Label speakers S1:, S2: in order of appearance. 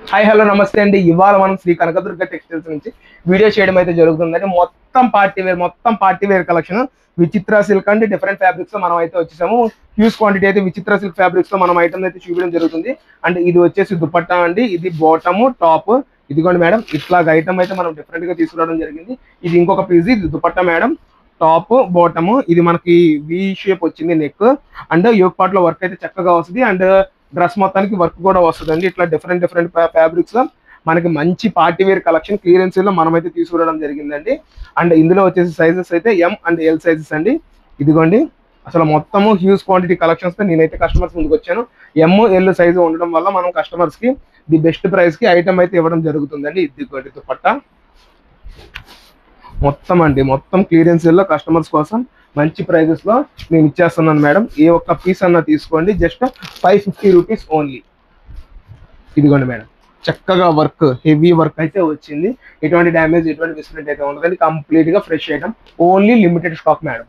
S1: Hi hello నమస్తే అండి. ఇవాళ మనం శ్రీ కనకదుర్గ టెక్స్టైల్స్ నుంచి వీడియో చేయడం అయితే జరుగుతుందండి. మొత్తం పార్టీ వేర్ కలెక్షన్ విచిత్ర సిల్క్ అండ్ డిఫరెంట్ ఫ్యాబ్రిక్స్ తో మనం అయితే వచ్చేసాము. హ్యూజ్ క్వాంటిటీ అయితే విచిత్ర సిల్క్ ఫ్యాబ్రిక్స్ తో మనం ఐటమ్ అయితే చూపించడం జరుగుతుంది. అండ్ ఇది వచ్చేసి దుపట్టా అండి, ఇది బాటమ్ టాప్. ఇదిగోండి మేడం, ఇట్లాగ ఐటమ్ అయితే మనం డిఫరెంట్ గా తీసుకురావడం జరిగింది. ఇది ఇంకొక పీస్, ఇది దుపట్టా మేడం. టాప్ బాటమ్ ఇది మనకి వి షేప్ వచ్చింది నెక్. అండ్ యోగ్ పార్ట్ లో వర్క్ అయితే చక్కగా వస్తుంది. అండ్ డ్రెస్ మొత్తానికి వర్క్ కూడా వస్తుందండి. ఇట్లా డిఫరెంట్ ఫ్యాబ్రిక్స్ లో మనకి మంచి పార్టీ వేర్ కలెక్షన్ క్లియరెన్స్ లో మనమైతే తీసుకురావడం జరిగిందండి. అండ్ ఇందులో వచ్చేసి సైజెస్ అయితే ఎం అండ్ ఎల్ సైజెస్ అండి. ఇదిగోండి, అసలు మొత్తము హ్యూజ్ క్వాంటిటీ కలెక్షన్స్ తో నేనైతే కస్టమర్స్ ముందుకు వచ్చాను. ఎం ఎల్ సైజు ఉండడం వల్ల మనం కస్టమర్స్ కి ది బెస్ట్ ప్రైస్ కి ఐటమ్ అయితే ఇవ్వడం జరుగుతుందండి. ఇదిగోండి దుపట్టా మొత్తం అండి, మొత్తం క్లియరెన్స్ లో కస్టమర్స్ కోసం మంచి ప్రైజెస్ లో నేను ఇచ్చేస్తున్నాను మేడం. ఏ ఒక్క పీస్ అన్నా తీసుకోండి, జస్ట్ 550 రూపీస్ ఓన్లీ. ఇదిగోండి మేడం, చక్కగా వర్క్, హెవీ వర్క్ అయితే వచ్చింది. ఎటువంటి డ్యామేజ్, ఎటువంటి మిస్ప్రింట్ అయితే ఉండదండి. కంప్లీట్ గా fresh item, only limited stock madam.